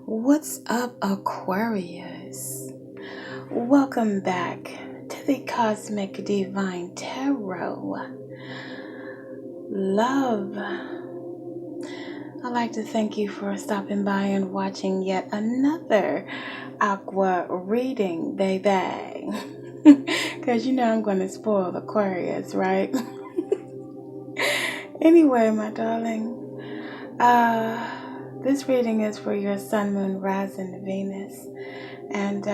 What's up, Aquarius? Welcome back to the Cosmic Divine Tarot. Love, I'd like to thank you for stopping by and watching yet another Aqua reading, baby. Because you know I'm going to spoil Aquarius, right? Anyway, my darling, this reading is for your Sun, Moon, Rising, Venus. And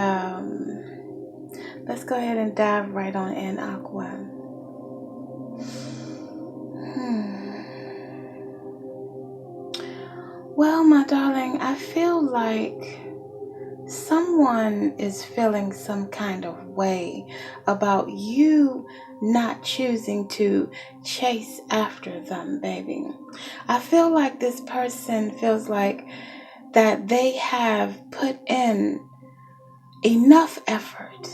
let's go ahead and dive right on in, Aqua. Well, my darling, I feel like someone is feeling some kind of way about you not choosing to chase after them, baby. I feel like this person feels like that they have put in enough effort,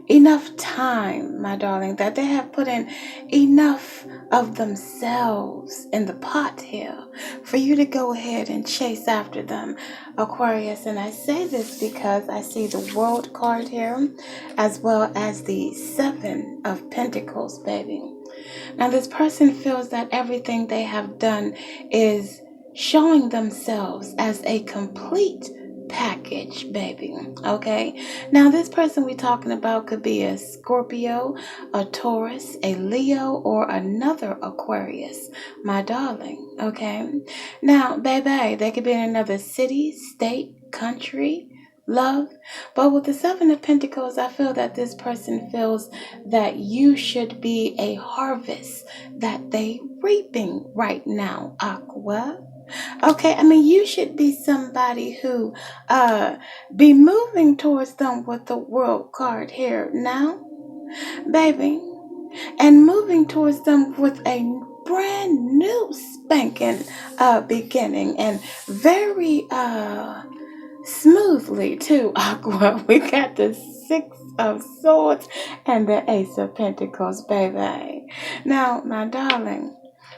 enough time, my darling, that they have put in enough of themselves in the pot here for you to go ahead and chase after them, Aquarius. And I say this because I see the World card here as well as the Seven of Pentacles, baby. Now this person feels that everything they have done is showing themselves as a complete package, baby. Okay, now this person we're talking about could be a Scorpio, a Taurus, a Leo, or another Aquarius, my darling. Okay, now baby, they could be in another city, state, country, love. But with the Seven of Pentacles, I feel that this person feels that you should be a harvest that they reaping right now, Aqua. Okay, I mean, you should be somebody who be moving towards them with the World card here now, baby, and moving towards them with a brand new spanking beginning, and very smoothly too, Aqua. We got the Six of Swords and the Ace of Pentacles, baby. Now, my darling,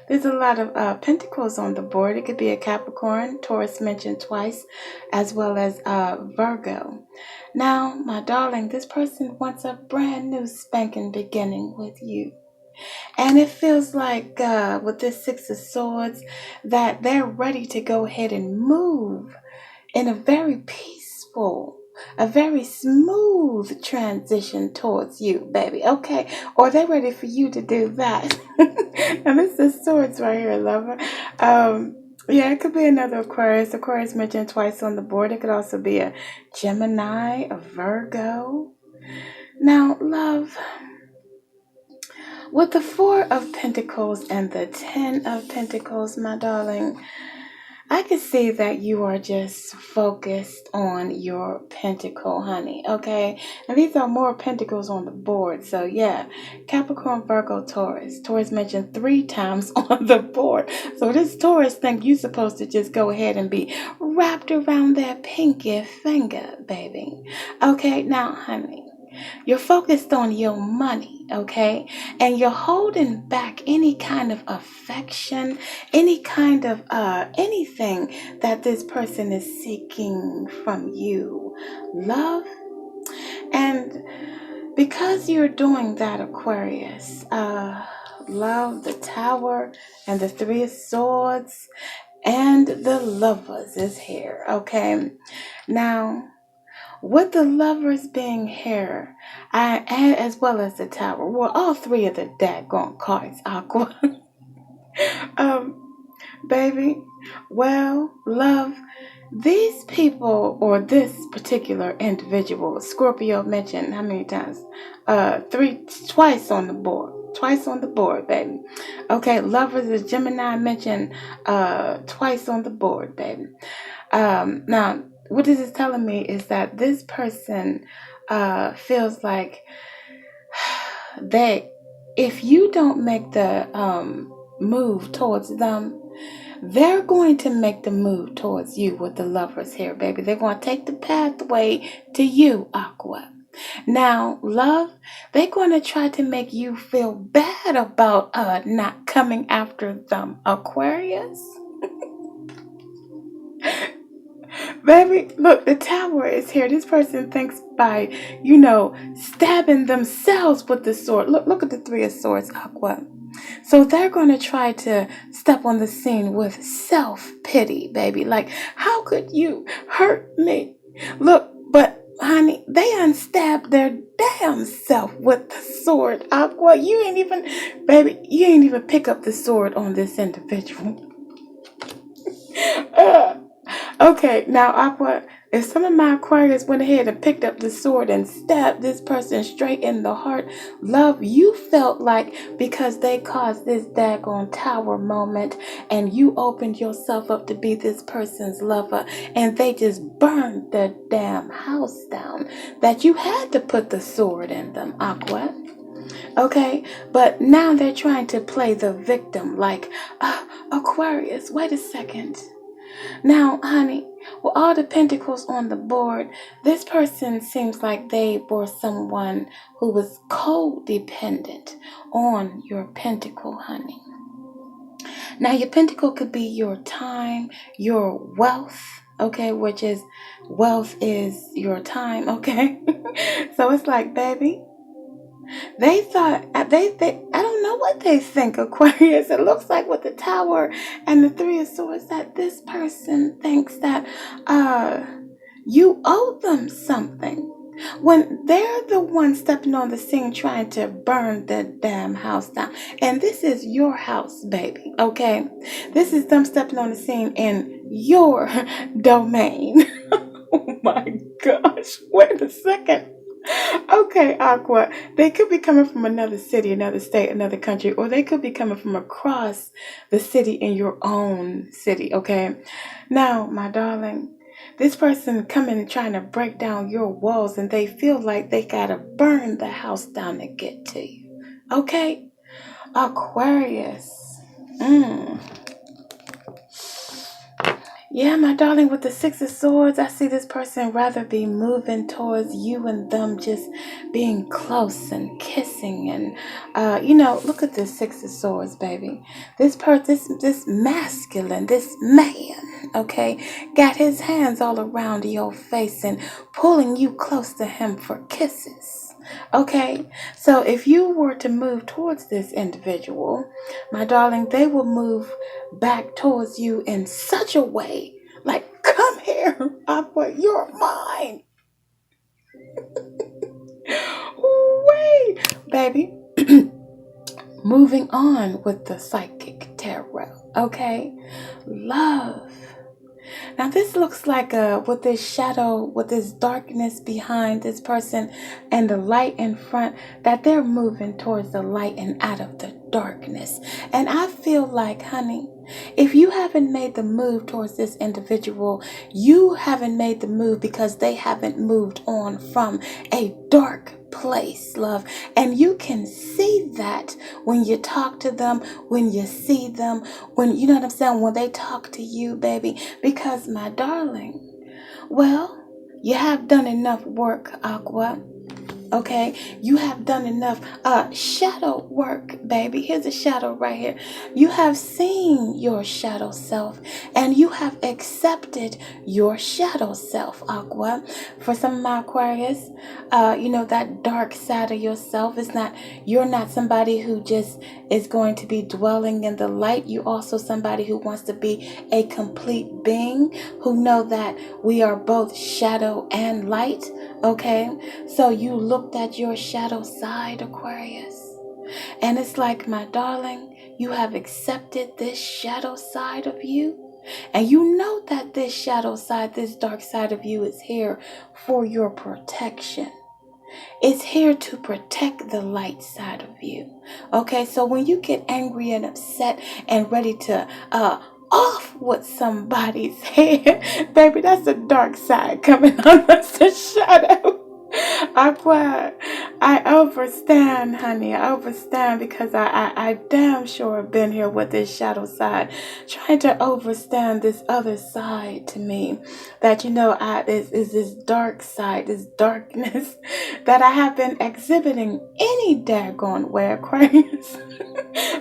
there's a lot of pentacles on the board. It could be a Capricorn, Taurus mentioned twice, as well as Virgo. Now, my darling, this person wants a brand new spanking beginning with you. And it feels like with this Six of Swords that they're ready to go ahead and move in a very peaceful, a very smooth transition towards you, baby. Okay, or they're ready for you to do that. And this is swords right here, lover. Yeah, it could be another Aquarius. Aquarius mentioned twice on the board. It could also be a Gemini, a Virgo. Now, love, with the Four of Pentacles and the Ten of Pentacles, my darling, I can see that you are just focused on your pentacle, honey, okay? And these are more pentacles on the board. So, yeah, Capricorn, Virgo, Taurus. Taurus mentioned 3 times on the board. So this Taurus think you're supposed to just go ahead and be wrapped around their pinky finger, baby. Okay, now, honey, you're focused on your money, okay? And you're holding back any kind of affection, any kind of anything that this person is seeking from you. Love. And because you're doing that, Aquarius, love, the Tower, and the Three of Swords, and the Lovers is here, okay? Now, with the Lovers being here, and as well as the Tower, well, all 3 of the daggone cards, Aqua. Baby, well, love, these people, or this particular individual, Scorpio mentioned how many times? Twice on the board. Twice on the board, baby. Okay, Lovers is Gemini mentioned twice on the board, baby. Now, what this is telling me is that this person feels like if you don't make the move towards them, they're going to make the move towards you with the Lovers here, baby. They're going to take the pathway to you, Aqua. Now, love, they're going to try to make you feel bad about not coming after them, Aquarius. Baby, look, the tower is here. This person thinks by, stabbing themselves with the sword. Look at the three of swords, Aqua. So they're going to try to step on the scene with self-pity, baby. Like, how could you hurt me? Look, but honey, they unstabbed their damn self with the sword, Aqua. You ain't even pick up the sword on this individual. Uh, Okay, now Aqua, if some of my Aquarius went ahead and picked up the sword and stabbed this person straight in the heart, love, you felt like because they caused this daggone tower moment and you opened yourself up to be this person's lover and they just burned their damn house down, that you had to put the sword in them, Aqua. Okay, but now they're trying to play the victim like, Aquarius, wait a second. Now, honey, with all the pentacles on the board, this person seems like they were someone who was codependent on your pentacle, honey. Now, your pentacle could be your time, your wealth, okay, which is wealth is your time, okay? So it's like, baby, they thought I don't know what they think, Aquarius. It looks like with the tower and the three of swords that this person thinks that you owe them something. When they're the one stepping on the scene trying to burn the damn house down. And this is your house, baby, okay? This is them stepping on the scene in your domain. Oh my gosh, wait a second. Okay, Aqua. They could be coming from another city, another state, another country, or they could be coming from across the city in your own city, okay? Now, my darling, this person coming and trying to break down your walls and they feel like they gotta burn the house down to get to you. Okay? Aquarius. Yeah, my darling, with the Six of Swords, I see this person rather be moving towards you and them just being close and kissing. And, look at this Six of Swords, baby. This masculine, this man, okay, got his hands all around your face and pulling you close to him for kisses. Okay, so if you were to move towards this individual, my darling, they will move back towards you in such a way like, come here, Aqua, you're mine. Wait, baby. Moving on with the psychic tarot, okay? Love. Now this looks like with this shadow, with this darkness behind this person and the light in front, that they're moving towards the light and out of the darkness. And I feel like, honey, if you haven't made the move towards this individual, you haven't made the move because they haven't moved on from a dark place, love. And you can see that when you talk to them, when you see them, when, you know what I'm saying, when they talk to you, baby. Because, my darling, well, you have done enough work, Aqua. Okay, you have done enough shadow work, baby. Here's a shadow right here. You have seen your shadow self and you have accepted your shadow self, Aqua. For some of my Aquarius, that dark side of yourself is not, you're not somebody who just is going to be dwelling in the light. You also somebody who wants to be a complete being, who know that we are both shadow and light. Okay, so you looked at your shadow side, Aquarius, and it's like, my darling, you have accepted this shadow side of you, and you know that this shadow side, this dark side of you is here for your protection. It's here to protect the light side of you. Okay, so when you get angry and upset and ready to off with somebody's head, baby, that's the dark side coming on us, the shadow. Aqua, I overstand, honey. I overstand because I damn sure have been here with this shadow side, trying to overstand this other side to me. That, is this dark side, this darkness that I have been exhibiting any daggone way, Aquarius.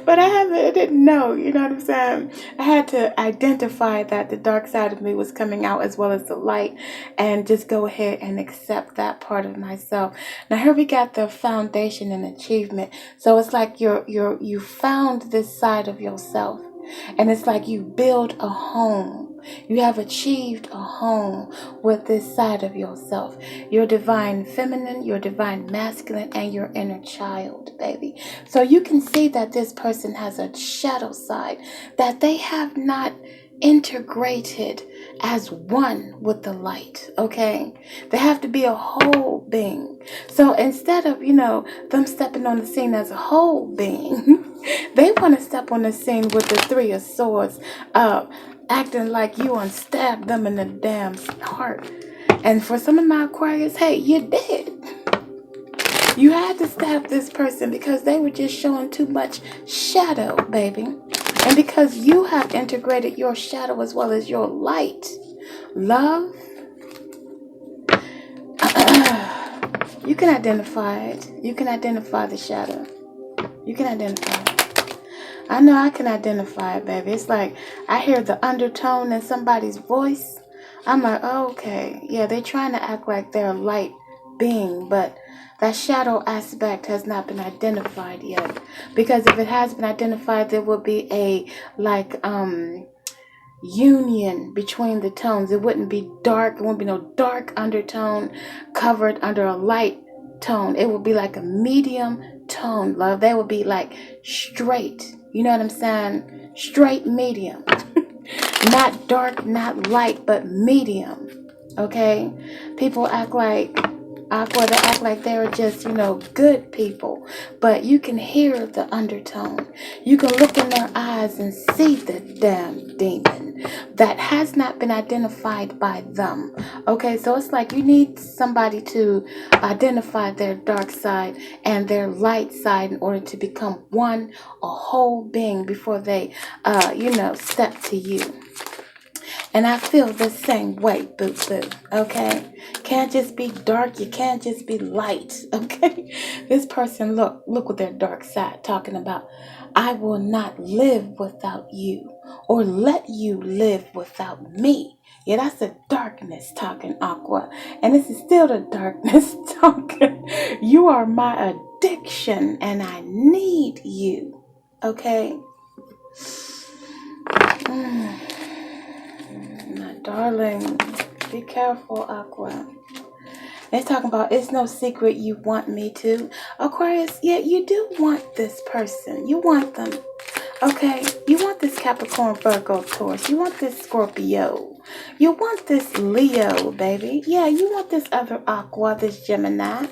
But I didn't know, you know what I'm saying? I had to identify that the dark side of me was coming out as well as the light, and just go ahead and accept that part of myself. Now here we got the foundation and achievement. So it's like you found this side of yourself. And it's like you build a home. You have achieved a home with this side of yourself. Your divine feminine, your divine masculine, and your inner child, baby. So you can see that this person has a shadow side that they have not integrated as one with the light. Okay, they have to be a whole being. So instead of them stepping on the scene as a whole being, they want to step on the scene with the Three of Swords, acting like you unstabbed them in the damn heart. And for some of my Aquarius, hey, you did. You had to stab this person because they were just showing too much shadow, baby. And because you have integrated your shadow as well as your light, love, you can identify it. You can identify the shadow. You can identify it. I know I can identify it, baby. It's like I hear the undertone in somebody's voice. I'm like, oh, okay. Yeah, they're trying to act like they're a light being, but that shadow aspect has not been identified yet. Because if it has been identified, there will be a union between the tones. It wouldn't be dark. It wouldn't be no dark undertone covered under a light tone. It would be like a medium tone, love. They would be like straight. You know what I'm saying? Straight medium. Not dark, not light, but medium. Okay? People act like they act like they're just, good people. But you can hear the undertone. You can look in their eyes and see the damn demon that has not been identified by them. Okay, so it's like you need somebody to identify their dark side and their light side in order to become one, a whole being before they, step to you. And I feel the same way, boo-boo, okay? Can't just be dark, you can't just be light, okay? This person, look with their dark side, talking about, I will not live without you, or let you live without me. Yeah, that's the darkness talking, Aqua. And this is still the darkness talking. You are my addiction, and I need you, okay? My darling, be careful, Aqua. They're talking about it's no secret you want me to. Aquarius, yeah, you do want this person. You want them. Okay? You want this Capricorn, Virgo, Taurus. You want this Scorpio. You want this Leo, baby. Yeah, you want this other Aqua, this Gemini,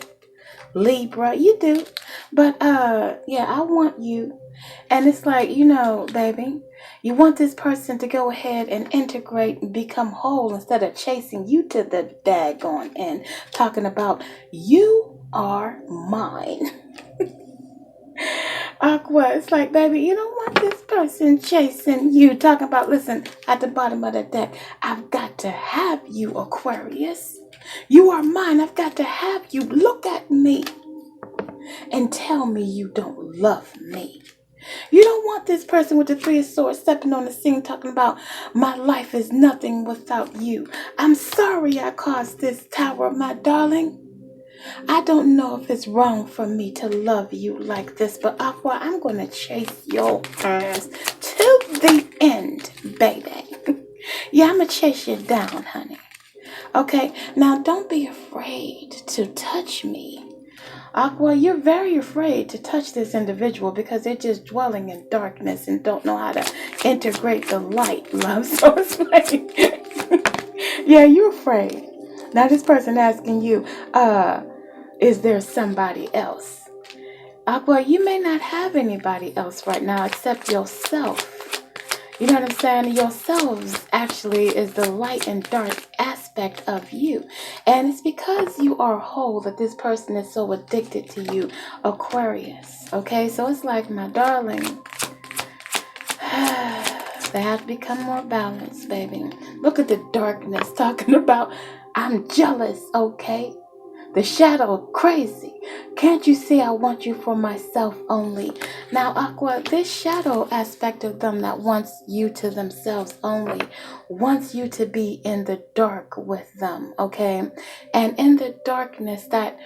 Libra. You do. But, yeah, I want you. And it's like, baby, you want this person to go ahead and integrate and become whole instead of chasing you to the daggone end, talking about you are mine. Aqua, it's like, baby, you don't want this person chasing you, talking about, listen, at the bottom of the deck, I've got to have you, Aquarius. You are mine. I've got to have you. Look at me and tell me you don't love me. You don't want this person with the Three of Swords stepping on the scene talking about my life is nothing without you. I'm sorry I caused this, Tower, my darling. I don't know if it's wrong for me to love you like this, but Aqua, I'm going to chase your ass to the end, baby. Yeah, I'm going to chase you down, honey. Okay, now don't be afraid to touch me. Aqua, you're very afraid to touch this individual because they're just dwelling in darkness and don't know how to integrate the light, love. So it's like, yeah, you're afraid. Now this person asking you, is there somebody else? Aqua, you may not have anybody else right now except yourself. You know what I'm saying? Yourselves actually is the light and dark aspect of you. And it's because you are whole that this person is so addicted to you, Aquarius. Okay? So it's like, my darling, they have to become more balanced, baby. Look at the darkness talking about, I'm jealous, okay? The shadow, crazy. Can't you see I want you for myself only? Now, Aqua, this shadow aspect of them that wants you to themselves only, wants you to be in the dark with them, okay? And in the darkness, that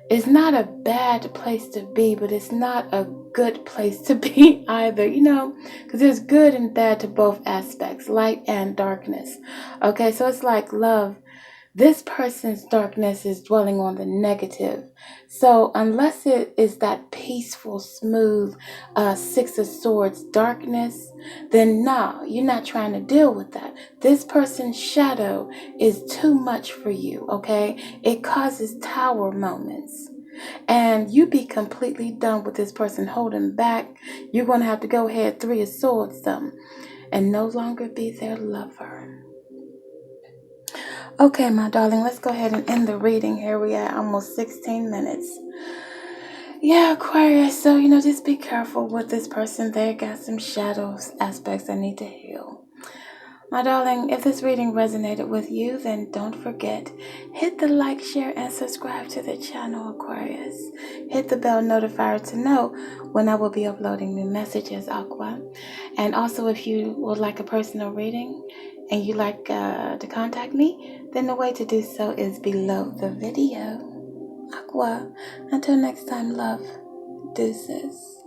is not a bad place to be, but it's not a good place to be either, because there's good and bad to both aspects, light and darkness. Okay, so it's like love. This person's darkness is dwelling on the negative. So unless it is that peaceful, smooth Six of Swords darkness, then nah, you're not trying to deal with that. This person's shadow is too much for you, okay? It causes tower moments. And you be completely done with this person holding back. You're going to have to go ahead, Three of Swords them, and no longer be their lover. Okay, my darling, let's go ahead and end the reading. Here we are, almost 16 minutes. Yeah, Aquarius, so, just be careful with this person. They got some shadows aspects that need to heal. My darling, if this reading resonated with you, then don't forget, hit the like, share, and subscribe to the channel, Aquarius. Hit the bell notifier to know when I will be uploading new messages, Aqua. And also, if you would like a personal reading and you like to contact me, then the way to do so is below the video. Aqua, until next time, love, deuces.